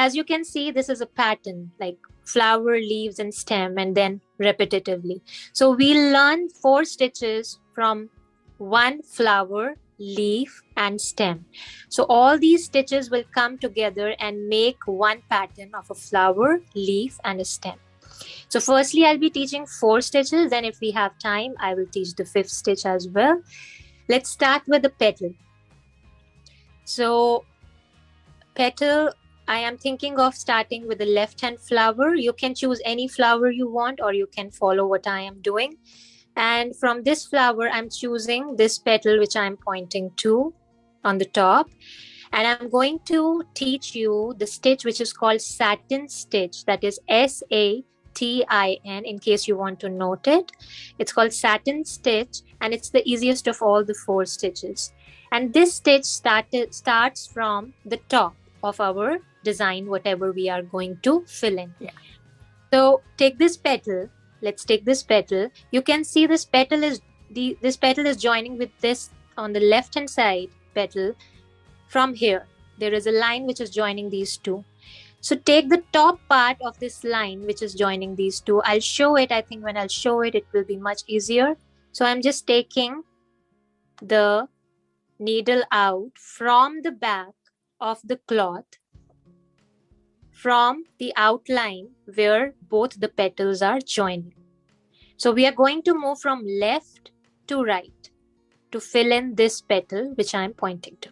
as you can see, this is a pattern like flower, leaves, and stem, and then repetitively. So we'll learn 4 stitches from one flower, leaf, and stem. So all these stitches will come together and make one pattern of a flower, leaf, and a stem. So firstly, I'll be teaching 4 stitches. Then if we have time, I will teach the 5th stitch as well. Let's start with the petal. So petal, I am thinking of starting with the left-hand flower. You can choose any flower you want, or you can follow what I am doing. And from this flower, I'm choosing this petal, which I'm pointing to on the top. And I'm going to teach you the stitch, which is called satin stitch. That is S-A-T-I-N, in case you want to note it. It's called satin stitch, and it's the easiest of all the 4 stitches. And this stitch starts from the top of our design, whatever we are going to fill in. Yeah. So take this petal. Let's take this petal. You can see this petal is joining with this on the left hand side petal. From here, there is a line which is joining these two. So take the top part of this line which is joining these two. I'll show it. I think when I'll show it, it will be much easier. So I'm just taking the needle out from the back of the cloth, from the outline where both the petals are joining. So we are going to move from left to right to fill in this petal which I'm pointing to.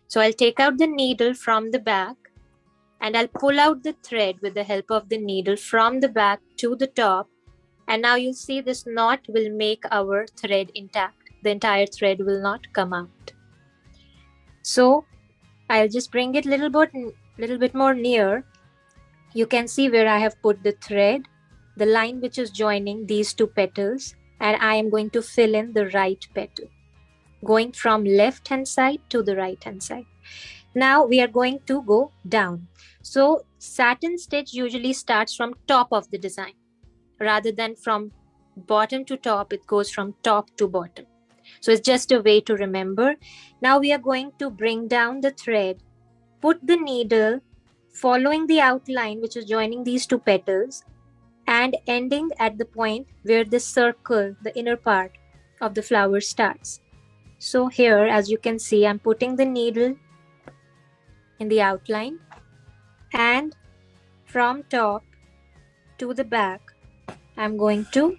So I'll take out the needle from the back and I'll pull out the thread with the help of the needle from the back to the top. And now you'll see this knot will make our thread intact. The entire thread will not come out. So I'll just bring it a little bit more near. You can see where I have put the thread, the line which is joining these two petals, and I am going to fill in the right petal, going from left hand side to the right hand side. Now we are going to go down. So satin stitch usually starts from top of the design rather than from bottom to top. It goes from top to bottom. So it's just a way to remember. Now we are going to bring down the thread, put the needle following the outline which is joining these two petals and ending at the point where the circle, the inner part of the flower starts. So here, as you can see, I'm putting the needle in the outline, and from top to the back, I'm going to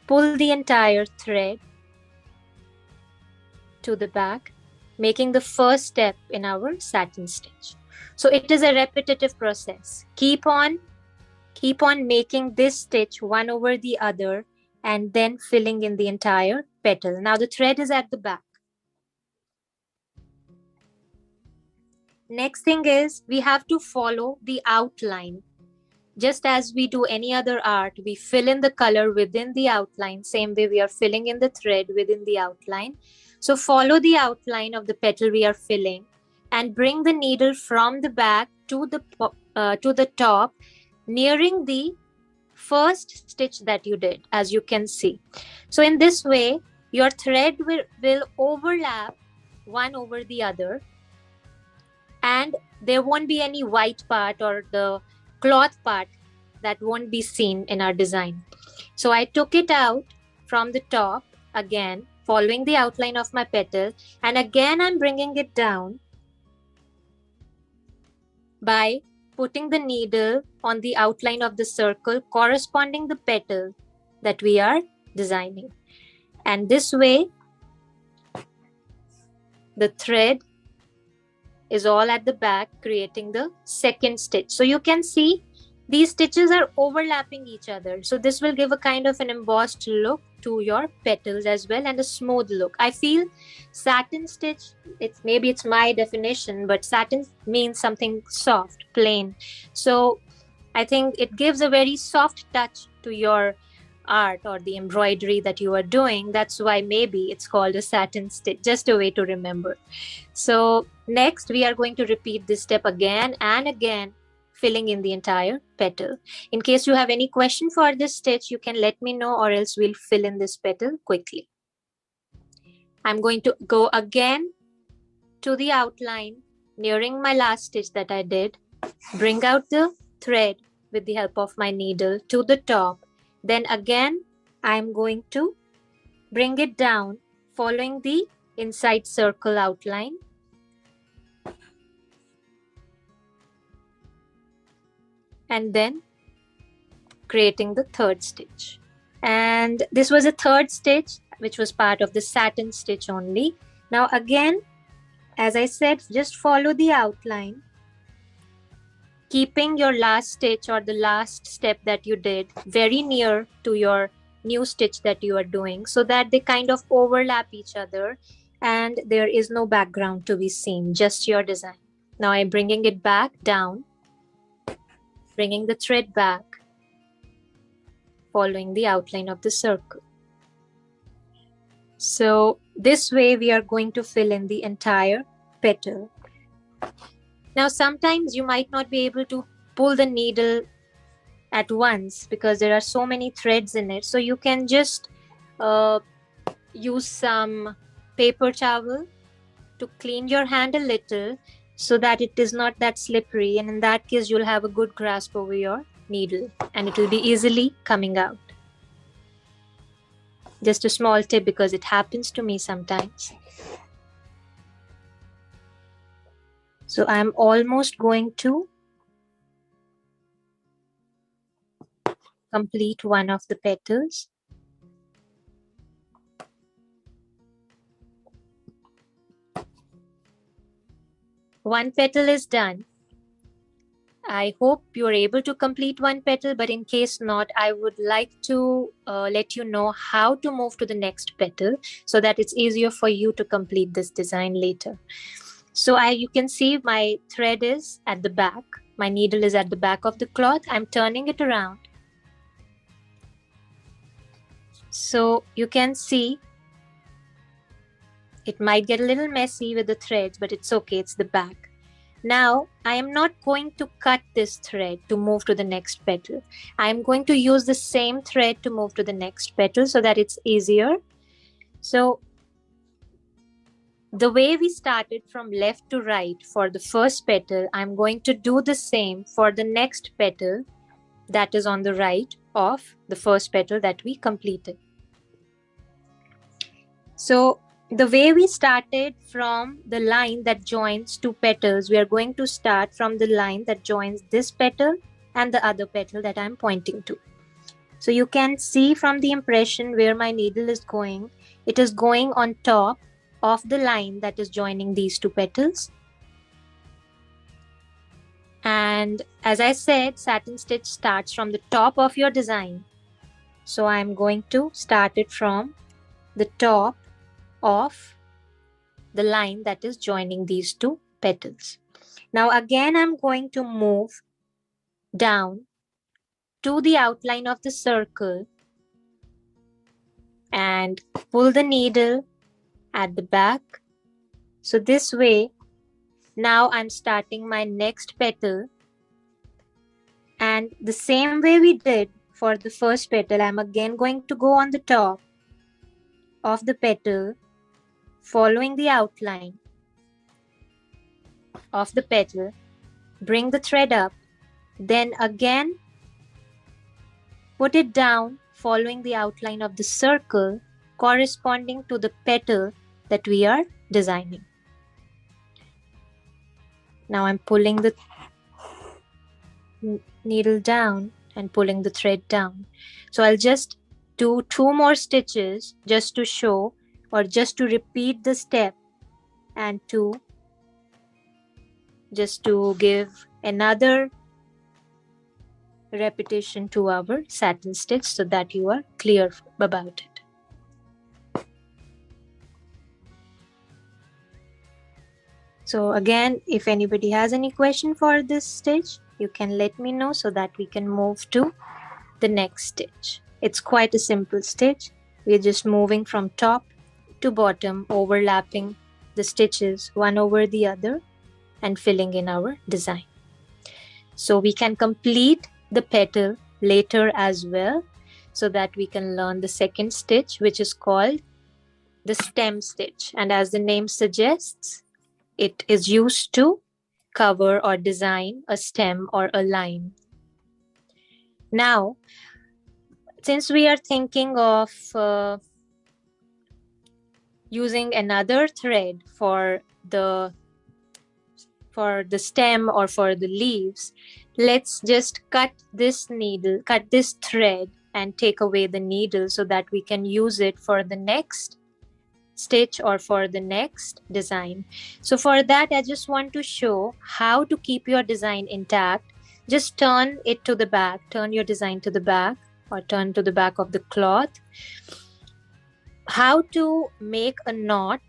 pull the entire thread to the back, making the first step in our satin stitch. So it is a repetitive process. Keep on making this stitch one over the other and then filling in the entire petal. Now the thread is at the back. Next thing is we have to follow the outline. Just as we do any other art, we fill in the color within the outline. Same way we are filling in the thread within the outline. So follow the outline of the petal we are filling and bring the needle from the back to the top, nearing the first stitch that you did, as you can see. So in this way, your thread will overlap one over the other, and there won't be any white part or the cloth part that won't be seen in our design. So I took it out from the top again, following the outline of my petal, and again I'm bringing it down by putting the needle on the outline of the circle corresponding the petal that we are designing. And this way, the thread is all at the back, creating the second stitch. So you can see these stitches are overlapping each other. So this will give a kind of an embossed look to your petals as well, and a smooth look. I feel satin stitch, maybe it's my definition, but satin means something soft, plain. So I think it gives a very soft touch to your art or the embroidery that you are doing. That's why maybe it's called a satin stitch, just a way to remember. So next we are going to repeat this step again and again, filling in the entire petal. In case you have any question for this stitch, you can let me know, or else we'll fill in this petal quickly. I'm going to go again to the outline, nearing my last stitch that I did, bring out the thread with the help of my needle to the top. Then again, I'm going to bring it down following the inside circle outline. And then creating the third stitch. And this was a third stitch, which was part of the satin stitch only. Now again, as I said, just follow the outline, keeping your last stitch or the last step that you did very near to your new stitch that you are doing, so that they kind of overlap each other and there is no background to be seen, just your design. Now I'm bringing it back down, bringing the thread back, following the outline of the circle. So this way we are going to fill in the entire petal. Now sometimes you might not be able to pull the needle at once because there are so many threads in it. So you can just use some paper towel to clean your hand a little so that it is not that slippery, and in that case you'll have a good grasp over your needle and it will be easily coming out. Just a small tip because it happens to me sometimes. So I'm almost going to complete one of the petals. One petal is done. I hope you're able to complete one petal, but in case not, I would like to let you know how to move to the next petal so that it's easier for you to complete this design later. So you can see my thread is at the back. My needle is at the back of the cloth. I'm turning it around. So you can see it might get a little messy with the threads, but it's okay, it's the back. Now, I am not going to cut this thread to move to the next petal. I am going to use the same thread to move to the next petal so that it's easier. So, the way we started from left to right for the first petal, I'm going to do the same for the next petal that is on the right of the first petal that we completed. So, the way we started from the line that joins two petals, we are going to start from the line that joins this petal and the other petal that I'm pointing to. So you can see from the impression where my needle is going, it is going on top of the line that is joining these two petals. And as I said, satin stitch starts from the top of your design. So I'm going to start it from the top of the line that is joining these two petals. Now again, I'm going to move down to the outline of the circle and pull the needle at the back. So this way, now I'm starting my next petal, and the same way we did for the first petal, I'm again going to go on the top of the petal, following the outline of the petal, bring the thread up, then again put it down following the outline of the circle corresponding to the petal that we are designing. Now I'm pulling the needle down and pulling the thread down. So I'll just do 2 more stitches just to show, or just to repeat the step and just to give another repetition to our satin stitch so that you are clear about it. So again, if anybody has any question for this stitch, you can let me know so that we can move to the next stitch. It's quite a simple stitch. We're just moving from top to bottom, overlapping the stitches one over the other and filling in our design. So we can complete the petal later as well so that we can learn the second stitch, which is called the stem stitch. And as the name suggests, it is used to cover or design a stem or a line. Now, since we are thinking of using another thread for the stem or for the leaves, let's just cut this thread and take away the needle so that we can use it for the next stitch or for the next design. So for that, I just want to show how to keep your design intact. Just turn it to the back, turn your design to the back, or turn to the back of the cloth. How to make a knot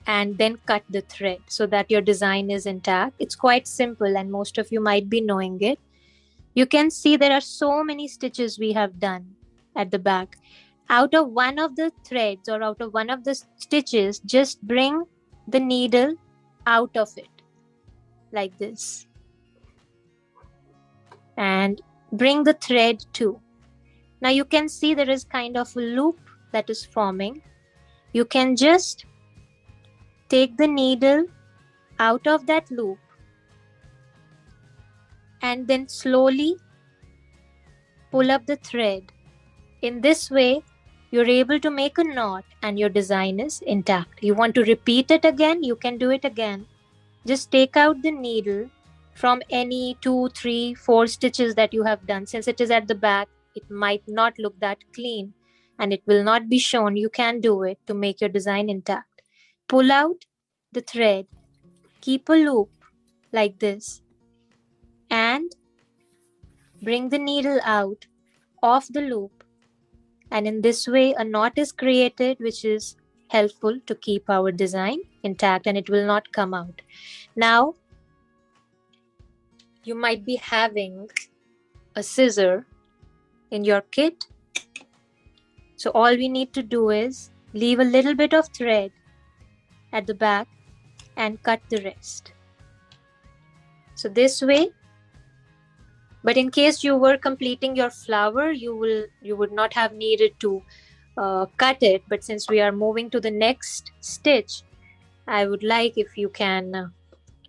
and then cut the thread so that your design is intact. It's quite simple and most of you might be knowing it. You can see there are so many stitches we have done at the back. Out of one of the threads or out of one of the stitches, just bring the needle out of it like this. And bring the thread too. Now you can see there is kind of a loop that is forming. You can just take the needle out of that loop and then slowly pull up the thread. In this way, you're able to make a knot and your design is intact. You want to repeat it again, you can do it again. Just take out the needle from any 2, 3, 4 stitches that you have done. Since it is at the back, it might not look that clean and it will not be shown. You can do it to make your design intact. Pull out the thread, keep a loop like this, and bring the needle out of the loop. And in this way, a knot is created, which is helpful to keep our design intact and it will not come out. Now, you might be having a scissor in your kit. So all we need to do is leave a little bit of thread at the back and cut the rest. So this way, but in case you were completing your flower, you would not have needed to cut it. But since we are moving to the next stitch, I would like if you can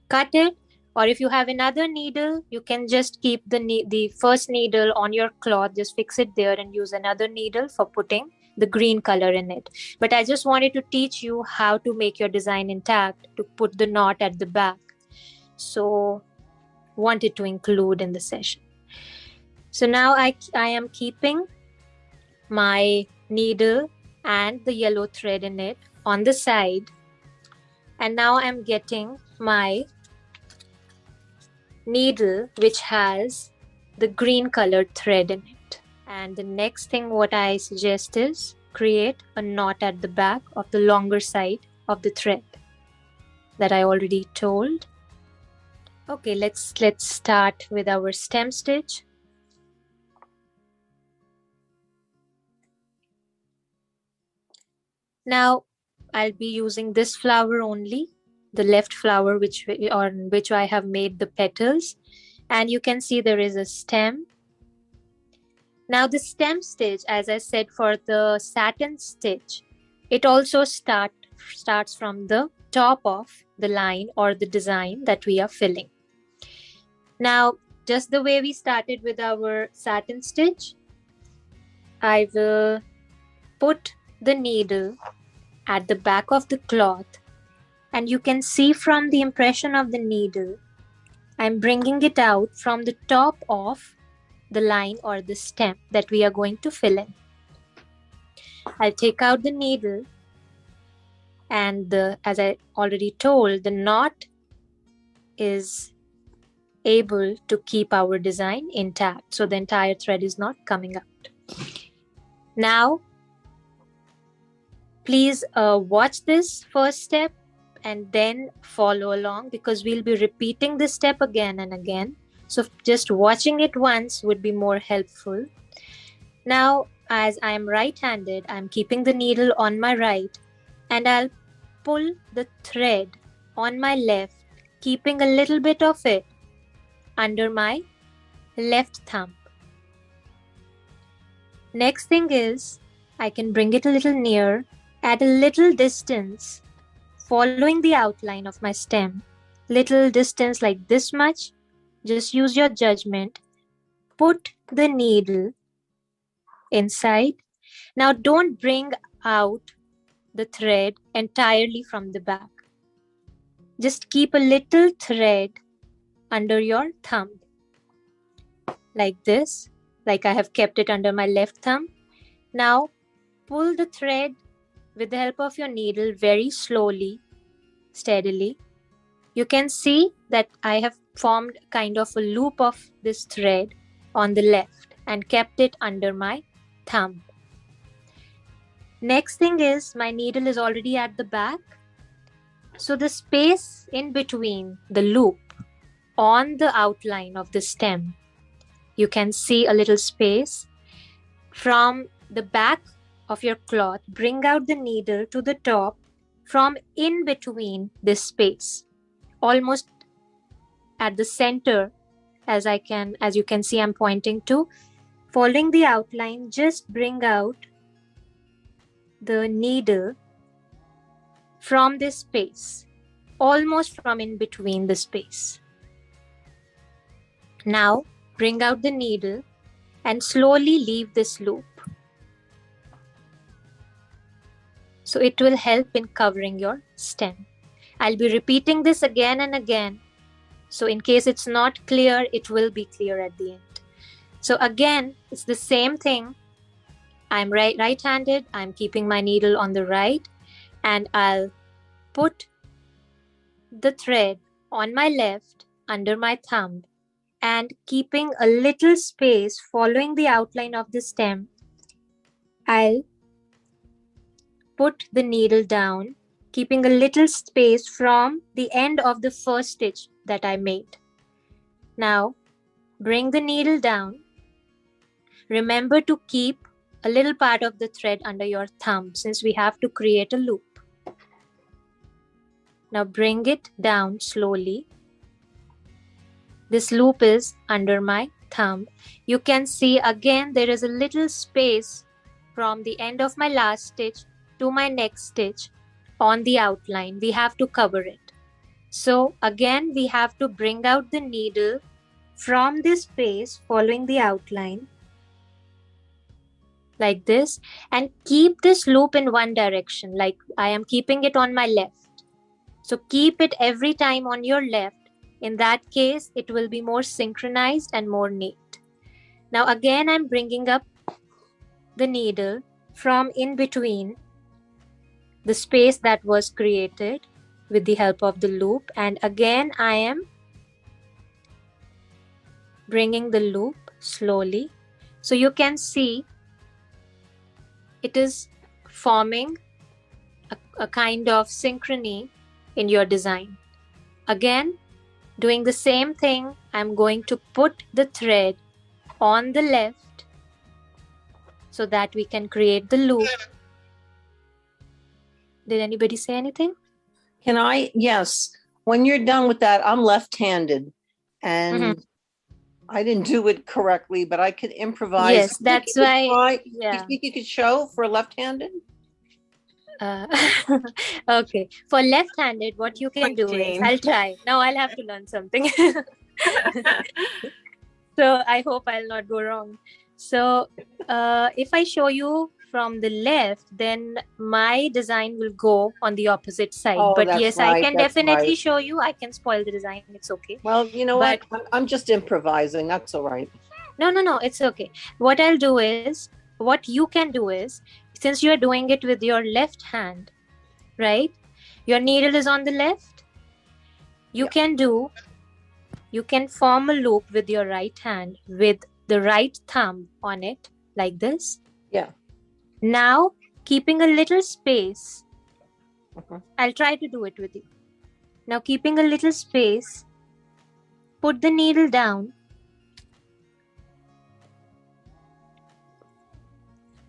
cut it, or if you have another needle, you can just keep the first needle on your cloth, just fix it there and use another needle for putting the green color in it. But I just wanted to teach you how to make your design intact, to put the knot at the back. So wanted to include in the session. So now I am keeping my needle and the yellow thread in it on the side. And now I'm getting my needle which has the green colored thread in it. And the next thing what I suggest is create a knot at the back of the longer side of the thread that I already told. Okay, let's start with our stem stitch. Now I'll be using this flower only, the left flower on which I have made the petals, and you can see there is a stem. Now the stem stitch, as I said, for the satin stitch, it also starts from the top of the line or the design that we are filling. Now, just the way we started with our satin stitch, I will put the needle at the back of the cloth, and you can see from the impression of the needle, I'm bringing it out from the top of the line or the stem that we are going to fill in. I'll take out the needle, and as I already told, the knot is able to keep our design intact, so the entire thread is not coming out. Now, please watch this first step and then follow along, because we'll be repeating this step again and again. So just watching it once would be more helpful. Now, as I am right-handed, I'm keeping the needle on my right, and I'll pull the thread on my left, keeping a little bit of it under my left thumb. Next thing is, I can bring it a little near at a little distance, following the outline of my stem, little distance like this much. Just use your judgment. Put the needle inside. Now don't bring out the thread entirely from the back. Just keep a little thread under your thumb. Like this, like I have kept it under my left thumb. Now pull the thread with the help of your needle very slowly, steadily. You can see that I have formed kind of a loop of this thread on the left and kept it under my thumb. Next thing is my needle is already at the back. So the space in between the loop on the outline of the stem, you can see a little space. From the back of your cloth, bring out the needle to the top from in between this space, almost at the center, as you can see I'm pointing to. Following the outline, just bring out the needle from this space, almost from in between the space. Now bring out the needle and slowly leave this loop. So it will help in covering your stem. I'll be repeating this again and again. So in case it's not clear, it will be clear at the end. So again, it's the same thing. I'm right-handed. I'm keeping my needle on the right, and I'll put the thread on my left under my thumb, and keeping a little space following the outline of the stem, I'll put the needle down, keeping a little space from the end of the first stitch that I made. Now, bring the needle down. Remember to keep a little part of the thread under your thumb since we have to create a loop. Now bring it down slowly. This loop is under my thumb. You can see again there is a little space from the end of my last stitch to my next stitch on the outline. We have to cover it. So again we have to bring out the needle from this space following the outline like this, and keep this loop in one direction, like I am keeping it on my left. So keep it every time on your left. In that case, it will be more synchronized and more neat. Now again, I'm bringing up the needle from in between the space that was created with the help of the loop. And again, I am bringing the loop slowly. So you can see it is forming a kind of synchrony in your design. Again, doing the same thing, I'm going to put the thread on the left so that we can create the loop. Did anybody say anything? Can I? Yes. When you're done with that, I'm left-handed and I didn't do it correctly, but I could improvise. Yes, that's why. Yeah. You think you could show for left-handed? Okay. For left-handed, what you can do is, I'll try. Now I'll have to learn something. So I hope I'll not go wrong. So if I show you from the left, then my design will go on the opposite side. Oh, but yes, right, I can definitely right. show you. I can spoil the design. It's okay. Well, you know what? I'm just improvising. That's all right. No. It's okay. What I'll do is, what you can do is, since you're doing it with your left hand, right? Your needle is on the left. You can form a loop with your right hand with the right thumb on it, like this. Yeah. Now, keeping a little space, I'll try to do it with you. Now, keeping a little space, put the needle down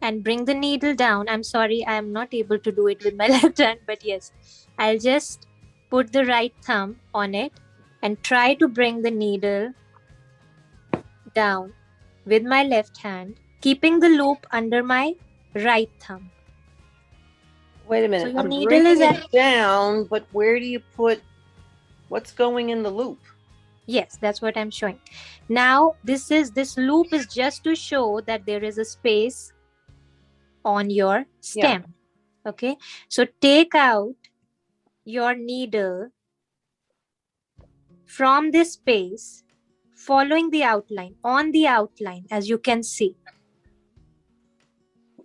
and bring the needle down. I'm sorry, I'm not able to do it with my left hand, but yes, I'll just put the right thumb on it and try to bring the needle down with my left hand, keeping the loop under my right thumb. Wait a minute. So I'm bringing it down, but where do you put What's going in the loop? Yes, that's what I'm showing. Now, this loop is just to show that there is a space on your stem. Yeah. Okay. So take out your needle from this space, following the outline, on the outline, as you can see.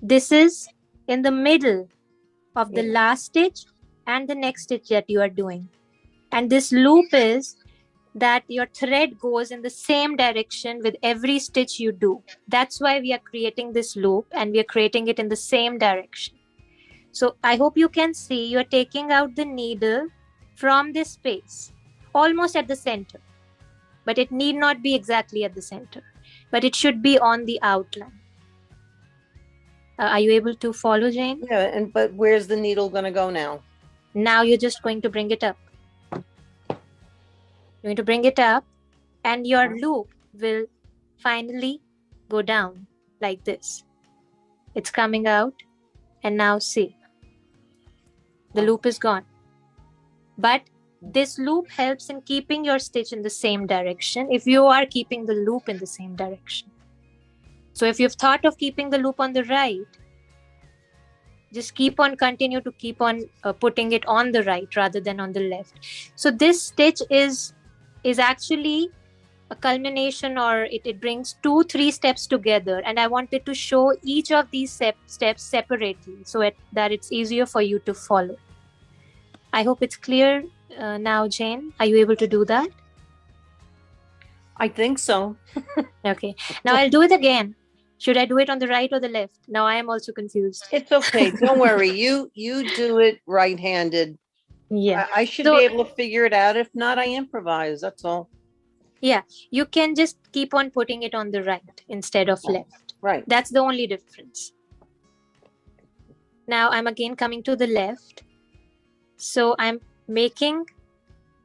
This is in the middle of the last stitch and the next stitch that you are doing. And this loop is that your thread goes in the same direction with every stitch you do. That's why we are creating this loop, and we are creating it in the same direction. So I hope you can see you're taking out the needle from this space, almost at the center. But it need not be exactly at the center, but it should be on the outline. Are you able to follow, Jane? Yeah, but where's the needle going to go now? Now you're just going to bring it up. You're going to bring it up, and your loop will finally go down like this. It's coming out, and now see. The loop is gone. But this loop helps in keeping your stitch in the same direction if you are keeping the loop in the same direction. So if you've thought of keeping the loop on the right, just continue to keep on putting it on the right rather than on the left. So this stitch is actually a culmination, or it brings 2-3 steps together, and I wanted to show each of these steps separately so that it's easier for you to follow. I hope it's clear now, Jane. Are you able to do that? I think so. Okay. Now I'll do it again. Should I do it on the right or the left? Now I am also confused. It's okay. Don't worry. You do it right-handed. Yeah. I should be able to figure it out. If not, I improvise. That's all. Yeah. You can just keep on putting it on the right instead of left. Right. That's the only difference. Now I'm again coming to the left. So I'm making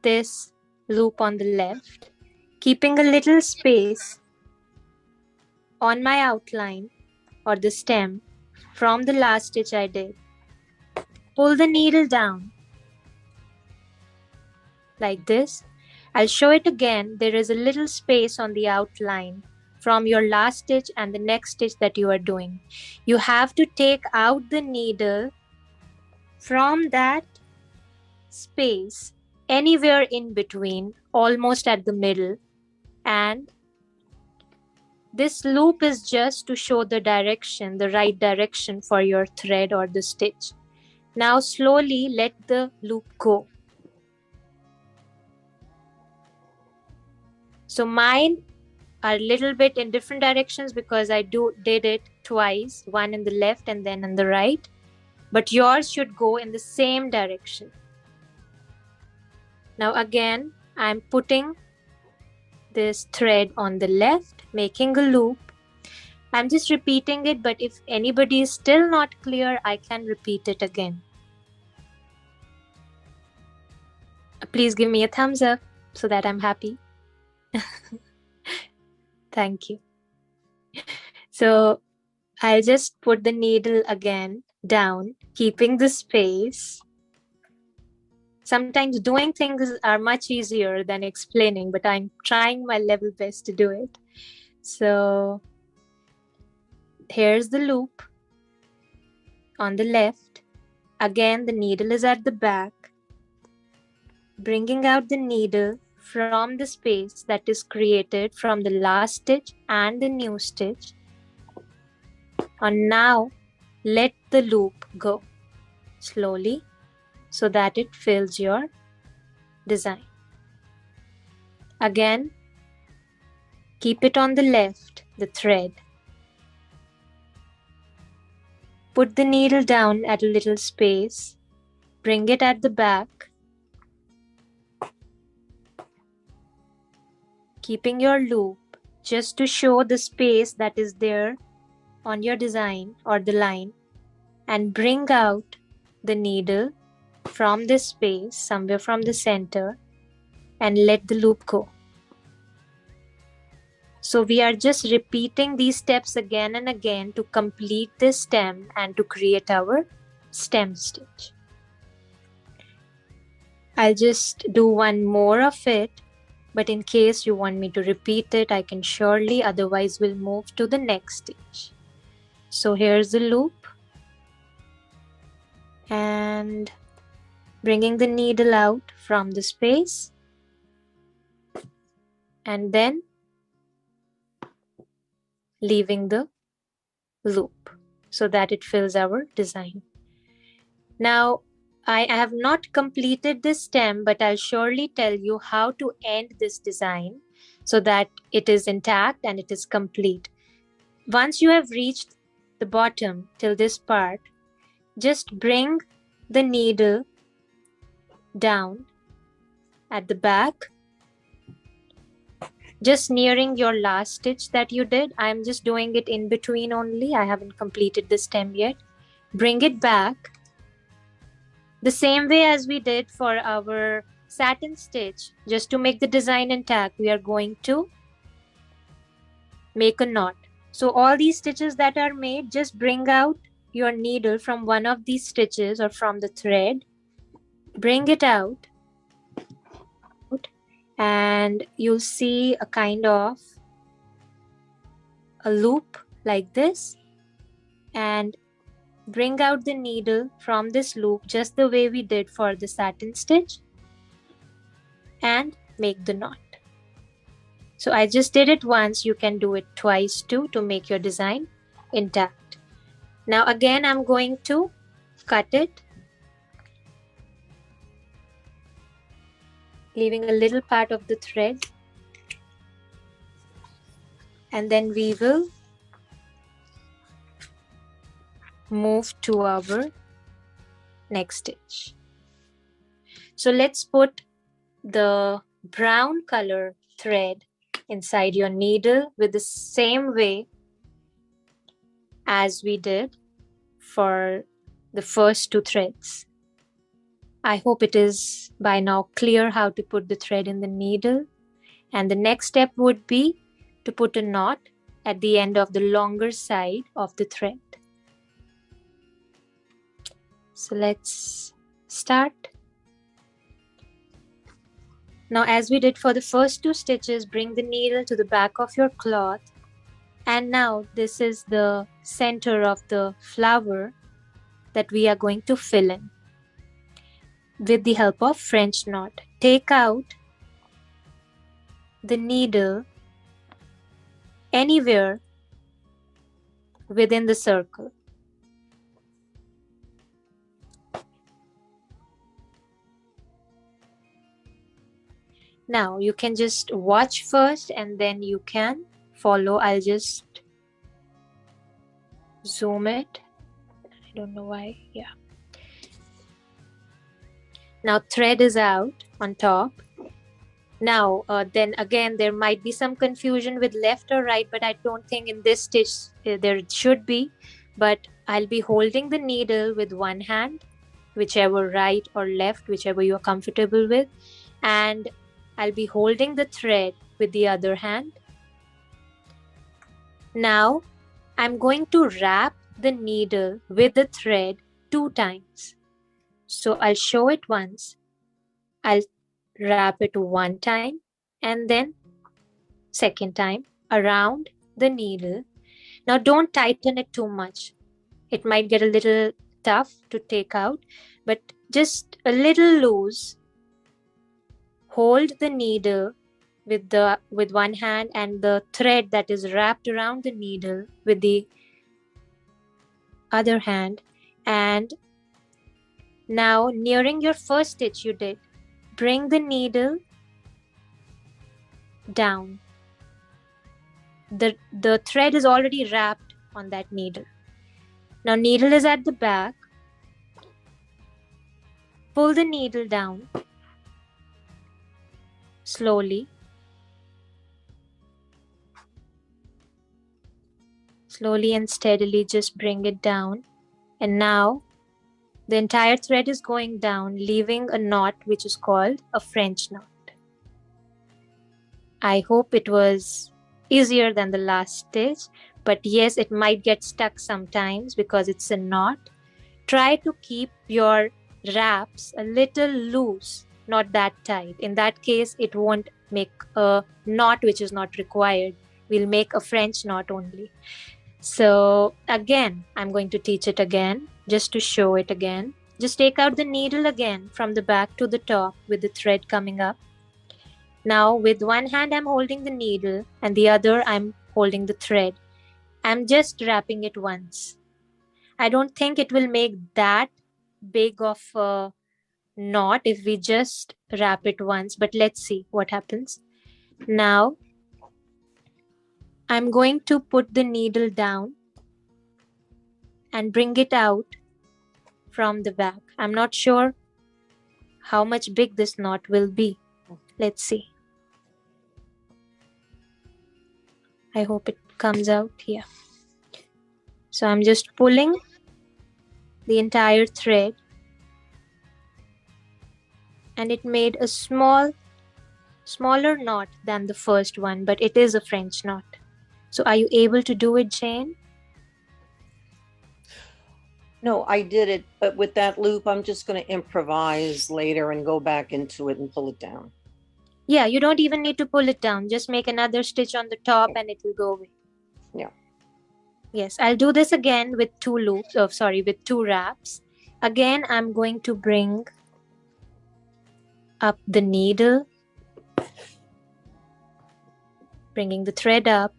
this loop on the left, keeping a little space on my outline or the stem from the last stitch I did. Pull the needle down like this. I'll show it again. There is a little space on the outline from your last stitch and the next stitch that you are doing. You have to take out the needle from that space anywhere in between, almost at the middle, and this loop is just to show the direction, the right direction for your thread or the stitch. Now slowly let the loop go. So mine are a little bit in different directions because I did it twice, one in the left and then in the right, but yours should go in the same direction. Now again, I'm putting this thread on the left, making a loop. I'm just repeating it, but if anybody is still not clear, I can repeat it again. Please give me a thumbs up so that I'm happy. Thank you. So I'll just put the needle again down, keeping the space. Sometimes doing things are much easier than explaining, but I'm trying my level best to do it. So here's the loop on the left. Again, the needle is at the back. Bringing out the needle from the space that is created from the last stitch and the new stitch. And now let the loop go slowly so that it fills your design. Again, keep it on the left, the thread. Put the needle down at a little space. Bring it at the back. Keeping your loop just to show the space that is there on your design or the line, and bring out the needle from this space, somewhere from the center, and let the loop go. So we are just repeating these steps again and again to complete this stem and to create our stem stitch. I'll just do one more of it, but in case you want me to repeat it, I can surely, otherwise we'll move to the next stitch. So here's the loop and bringing the needle out from the space and then leaving the loop so that it fills our design. Now, I have not completed this stem, but I'll surely tell you how to end this design so that it is intact and it is complete. Once you have reached the bottom till this part, just bring the needle down at the back, just nearing your last stitch that you did. I'm just doing it in between only. I haven't completed the stem yet. Bring it back the same way as we did for our satin stitch. Just to make the design intact, we are going to make a knot. So all these stitches that are made, just bring out your needle from one of these stitches or from the thread, bring it out, and you'll see a kind of a loop like this, and bring out the needle from this loop just the way we did for the satin stitch and make the knot. So I just did it once, you can do it twice too to make your design intact. Now again, I'm going to cut it, leaving a little part of the thread, and then we will move to our next stitch. So let's put the brown color thread inside your needle with the same way as we did for the first two threads. I hope it is by now clear how to put the thread in the needle. And the next step would be to put a knot at the end of the longer side of the thread. So let's start. Now, as we did for the first two stitches, bring the needle to the back of your cloth. And now this is the center of the flower that we are going to fill in with the help of French knot. Take out the needle anywhere within the circle. Now you can just watch first and then you can follow. I'll just zoom it. I don't know why. Yeah. Now thread is out on top. Now then again there might be some confusion with left or right, but I don't think in this stitch there should be. But I'll be holding the needle with one hand, whichever right or left, whichever you're comfortable with, and I'll be holding the thread with the other hand. Now I'm going to wrap the needle with the thread 2 times. So I'll show it once. I'll wrap it 1 time and then second time around the needle. Now don't tighten it too much. It might get a little tough to take out, but just a little loose. Hold the needle with one hand and the thread that is wrapped around the needle with the other hand. And now nearing your first stitch you did, bring the needle down. The thread is already wrapped on that needle. Now needle is at the back. Pull the needle down slowly. Slowly and steadily just bring it down. And now the entire thread is going down, leaving a knot which is called a French knot. I hope it was easier than the last stitch, but yes, it might get stuck sometimes because it's a knot. Try to keep your wraps a little loose not that tight. In that case, it won't make a knot which is not required. We'll make a French knot only. So again, I'm going to teach it again, just to show it again. Just take out the needle again from the back to the top with the thread coming up. Now with one hand I'm holding the needle and the other I'm holding the thread. I'm just wrapping it once. I don't think it will make that big of a knot if we just wrap it once, but let's see what happens. Now I'm going to put the needle down and bring it out from the back. I'm not sure how much big this knot will be. Let's see. I hope it comes out here. So I'm just pulling the entire thread and it made a smaller knot than the first one, but it is a French knot. So are you able to do it, Jane? No, I did it, but with that loop, I'm just going to improvise later and go back into it and pull it down. Yeah, you don't even need to pull it down. Just make another stitch on the top and it will go away. Yeah. Yes, I'll do this again with with 2 wraps. Again, I'm going to bring up the needle, bringing the thread up,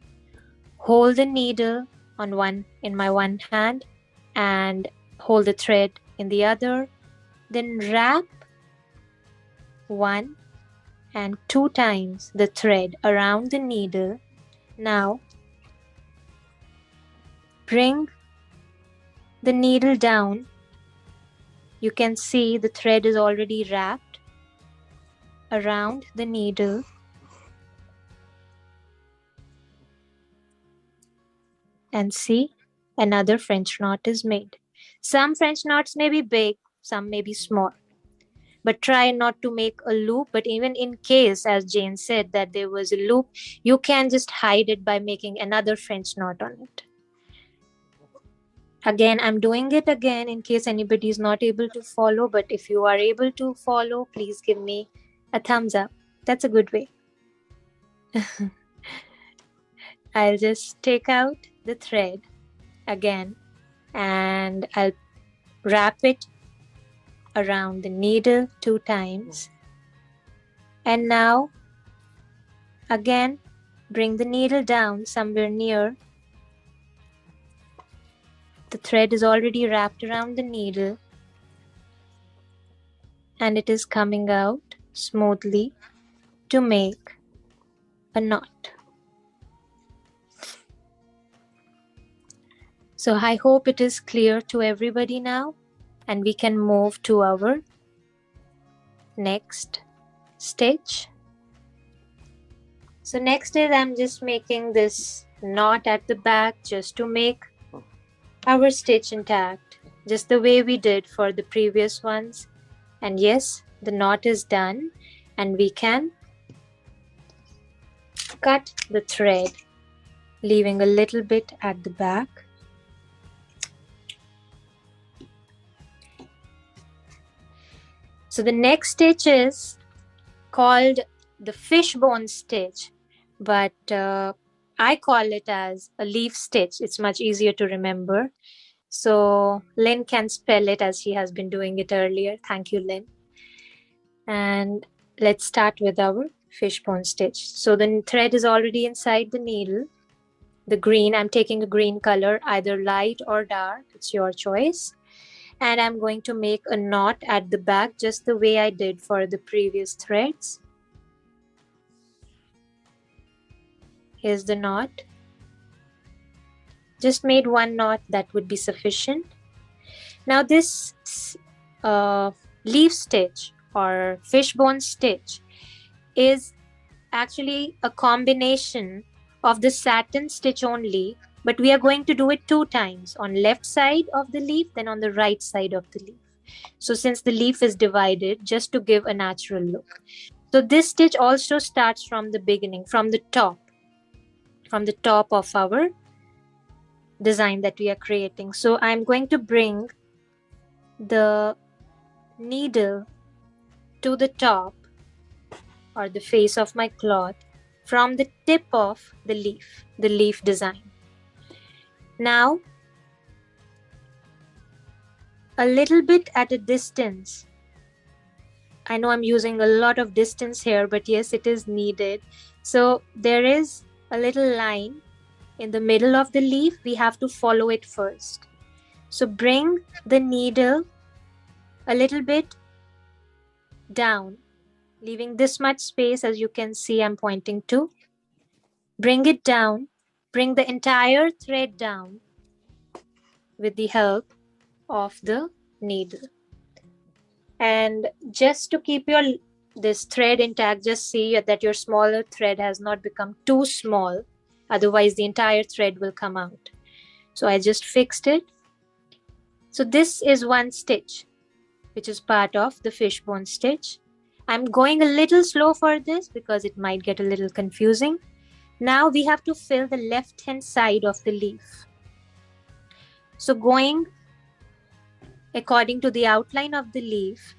hold the needle in my one hand and hold the thread in the other, then wrap 1 and 2 times the thread around the needle. Now bring the needle down. You can see the thread is already wrapped around the needle. And see, another French knot is made. Some French knots may be big, some may be small. But try not to make a loop. But even in case, as Jane said, that there was a loop, you can just hide it by making another French knot on it. Again, I'm doing it again in case anybody is not able to follow. But if you are able to follow, please give me a thumbs up. That's a good way. I'll just take out the thread again and I'll wrap it around the needle 2 times. And now again bring the needle down somewhere near. The thread is already wrapped around the needle and it is coming out smoothly to make a knot. So I hope it is clear to everybody now, and we can move to our next stitch. So next is I'm just making this knot at the back just to make our stitch intact, just the way we did for the previous ones. And yes, the knot is done and we can cut the thread, leaving a little bit at the back. So the next stitch is called the fishbone stitch, but I call it as a leaf stitch. It's much easier to remember. So Lynn can spell it as she has been doing it earlier. Thank you, Lynn. And let's start with our fishbone stitch. So the thread is already inside the needle. The green, I'm taking a green color, either light or dark. It's your choice. And I'm going to make a knot at the back just the way I did for the previous threads. Here's the knot. Just made 1 knot, that would be sufficient. Now this leaf stitch or fishbone stitch is actually a combination of the satin stitch only, but we are going to do it 2 times, on left side of the leaf, then on the right side of the leaf. So since the leaf is divided, just to give a natural look. So this stitch also starts from the beginning, from the top of our design that we are creating. So I'm going to bring the needle to the top or the face of my cloth from the tip of the leaf design. Now, a little bit at a distance. I know I'm using a lot of distance here, but yes, it is needed. So there is a little line in the middle of the leaf. We have to follow it first. So bring the needle a little bit down, leaving this much space as you can see I'm pointing to. Bring it down, bring the entire thread down with the help of the needle. And just to keep this thread intact, just see that your smaller thread has not become too small. Otherwise, the entire thread will come out. So I just fixed it. So this is one stitch, which is part of the fishbone stitch. I'm going a little slow for this because it might get a little confusing. Now we have to fill the left-hand side of the leaf. So going according to the outline of the leaf,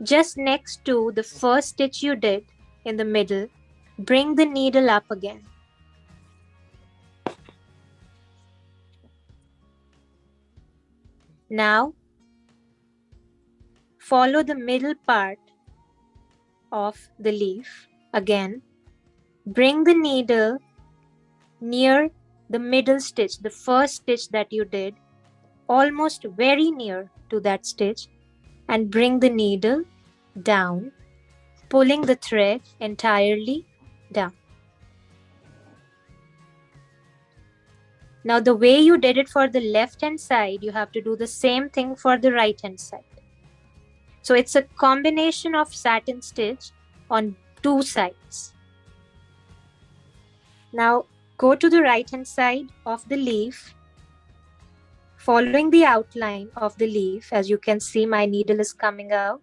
just next to the first stitch you did in the middle, bring the needle up again. Now, follow the middle part of the leaf again. Bring the needle near the middle stitch, the first stitch that you did, almost very near to that stitch, and bring the needle down, pulling the thread entirely down. Now the way you did it for the left hand side, you have to do the same thing for the right hand side. So it's a combination of satin stitch on two sides. Now go to the right hand side of the leaf, following the outline of the leaf. As you can see, my needle is coming out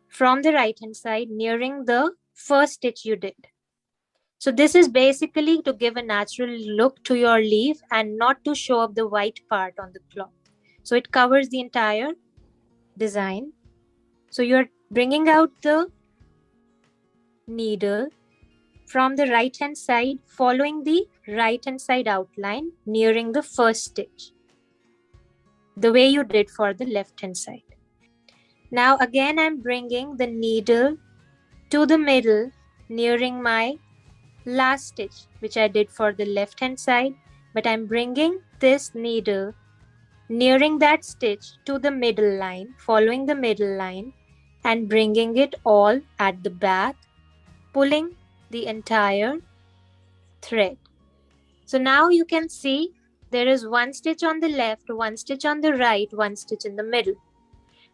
from the right hand side, nearing the first stitch you did. So this is basically to give a natural look to your leaf and not to show up the white part on the cloth. So it covers the entire design. So you're bringing out the needle from the right hand side, following the right hand side outline, nearing the first stitch, the way you did for the left hand side. Now again, I'm bringing the needle to the middle, nearing my last stitch, which I did for the left hand side, but I'm bringing this needle nearing that stitch to the middle line, following the middle line, and bringing it all at the back, pulling the entire thread. So now you can see there is one stitch on the left, one stitch on the right, one stitch in the middle.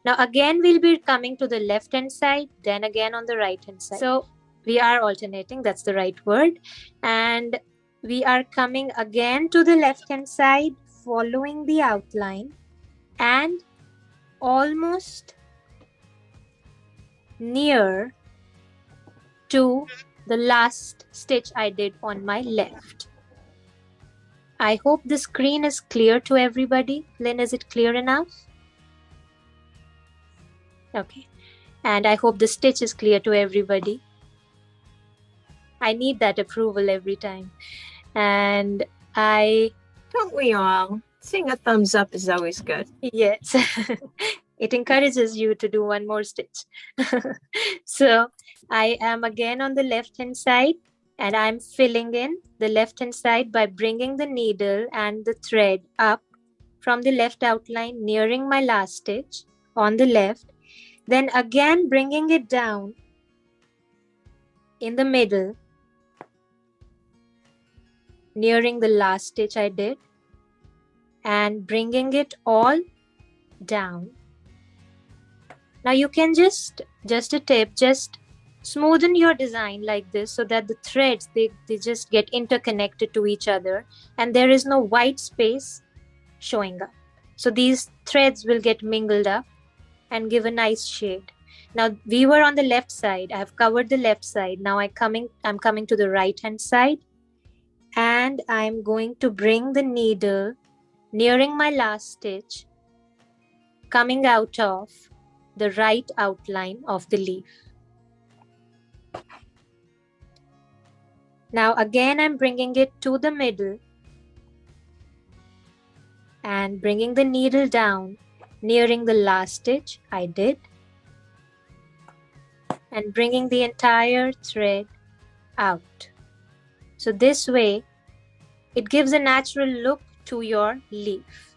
Now again, we'll be coming to the left hand side, then again on the right hand side. So we are alternating, that's the right word. And we are coming again to the left hand side, following the outline and almost near to the last stitch I did on my left. I hope the screen is clear to everybody. Lynn, is it clear enough? Okay. And I hope the stitch is clear to everybody. I need that approval every time. And Don't we all? Seeing a thumbs up is always good. Yes. It encourages you to do one more stitch. So I am again on the left hand side, and I'm filling in the left hand side by bringing the needle and the thread up from the left outline, nearing my last stitch on the left. Then again bringing it down in the middle, nearing the last stitch I did, and bringing it all down. Now you can just a tip, just smoothen your design like this so that the threads, they just get interconnected to each other and there is no white space showing up. So these threads will get mingled up and give a nice shade. Now we were on the left side. I have covered the left side. Now I'm coming to the right hand side, and I'm going to bring the needle nearing my last stitch, coming out of the right outline of the leaf. Now again I'm bringing it to the middle and bringing the needle down, nearing the last stitch I did, and bringing the entire thread out. So this way it gives a natural look to your leaf,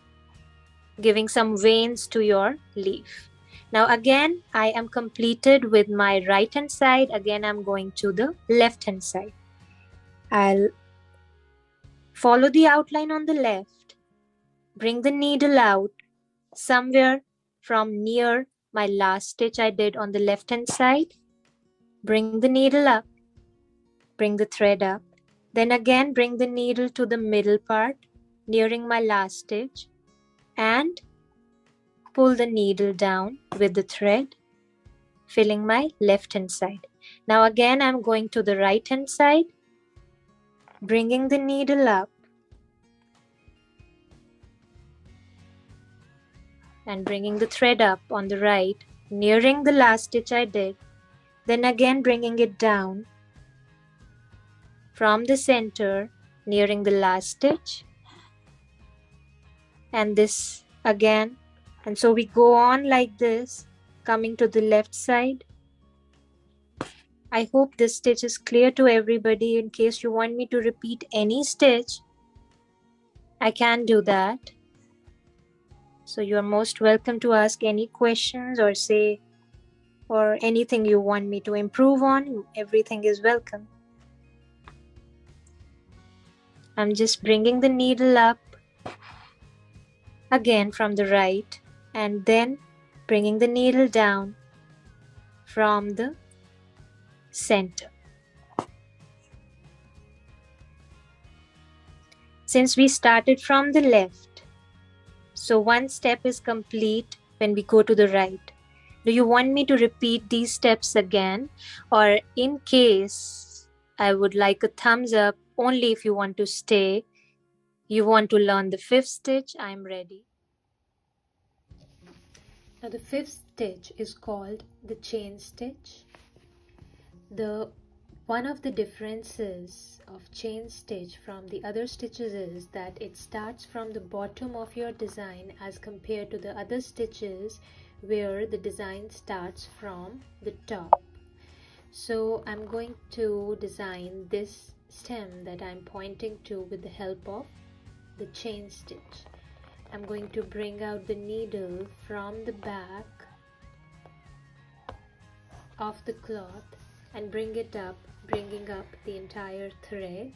giving some veins to your leaf. Now again I am completed with my right hand side. Again I'm going to the left hand side. I'll follow the outline on the left, bring the needle out somewhere from near my last stitch I did on the left hand side, bring the needle up, bring the thread up, then again bring the needle to the middle part nearing my last stitch and pull the needle down with the thread, filling my left hand side. Now again I'm going to the right hand side, bringing the needle up and bringing the thread up on the right, nearing the last stitch I did, then again bringing it down from the center, nearing the last stitch, and this again. And so we go on like this, coming to the left side. I hope this stitch is clear to everybody. In case you want me to repeat any stitch, I can do that. So you are most welcome to ask any questions or say, or anything you want me to improve on. Everything is welcome. I'm just bringing the needle up again from the right and then bringing the needle down from the center. Since we started from the left, so one step is complete when we go to the right. Do you want me to repeat these steps again? Or in case, I would like a thumbs up only if you want to stay. You want to learn the fifth stitch, I'm ready. Now the fifth stitch is called the chain stitch. One of the differences of chain stitch from the other stitches is that it starts from the bottom of your design as compared to the other stitches where the design starts from the top. So I'm going to design this stem that I'm pointing to with the help of the chain stitch. I'm going to bring out the needle from the back of the cloth and bring it up, bringing up the entire thread.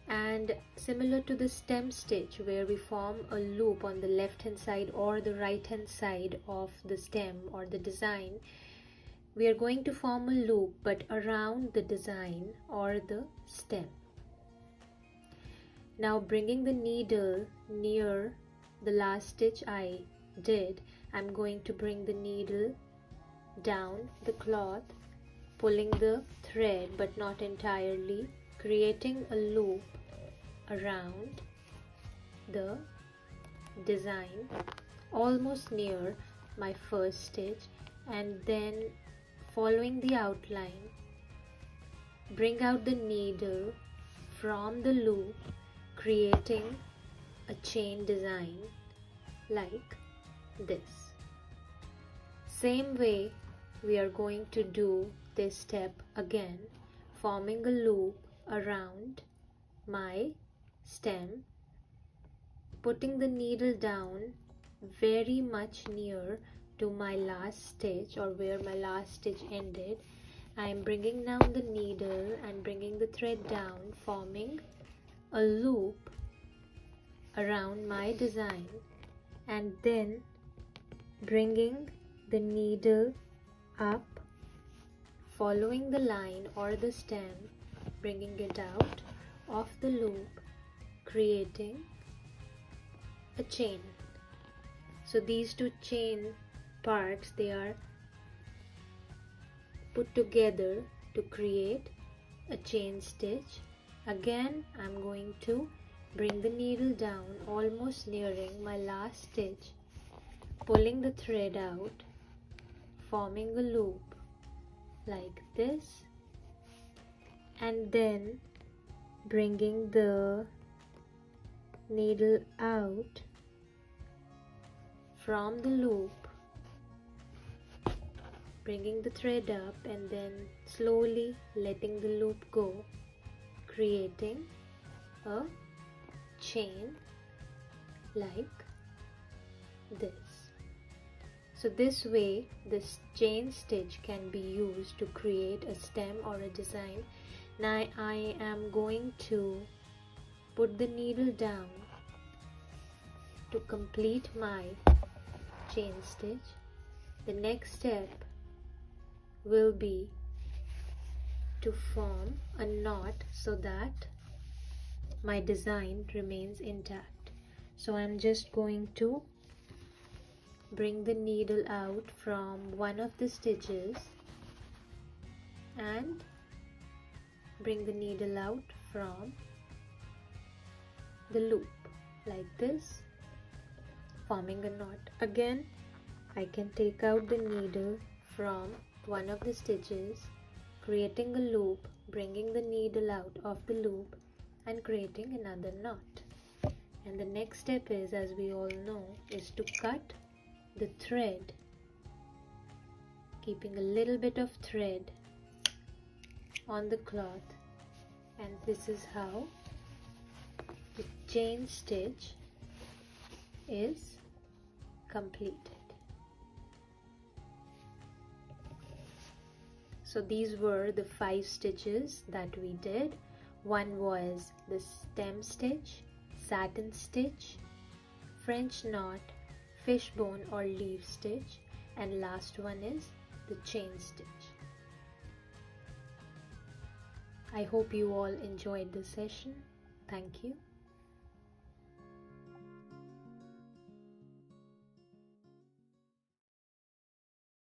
And similar to the stem stitch where we form a loop on the left hand side or the right hand side of the stem or the design, we are going to form a loop but around the design or the stem. Now bringing the needle near the last stitch I did, I'm going to bring the needle down the cloth, pulling the thread but not entirely, creating a loop around the design almost near my first stitch, and then following the outline, bring out the needle from the loop, creating a chain design like this. Same way we are going to do this step again, forming a loop around my stem, putting the needle down very much near to my last stitch or where my last stitch ended. I am bringing down the needle and bringing the thread down, forming a loop around my design, and then bringing the needle up, following the line or the stem, bringing it out of the loop, creating a chain. So these two chain parts, they are put together to create a chain stitch. Again, I'm going to bring the needle down almost nearing my last stitch, pulling the thread out, forming a loop like this, and then bringing the needle out from the loop, bringing the thread up and then slowly letting the loop go, creating a chain like this. So this way, this chain stitch can be used to create a stem or a design. Now I am going to put the needle down to complete my chain stitch. The next step will be to form a knot so that my design remains intact. So I'm just going to bring the needle out from one of the stitches and bring the needle out from the loop like this, forming a knot. Again, I can take out the needle from one of the stitches, creating a loop, bringing the needle out of the loop and creating another knot. And the next step is, as we all know, is to cut the thread, keeping a little bit of thread on the cloth, and this is how the chain stitch is completed. So these were the 5 stitches that we did. One was the stem stitch, satin stitch, French knot, fishbone or leaf stitch, and last one is the chain stitch. I hope you all enjoyed this session. Thank you.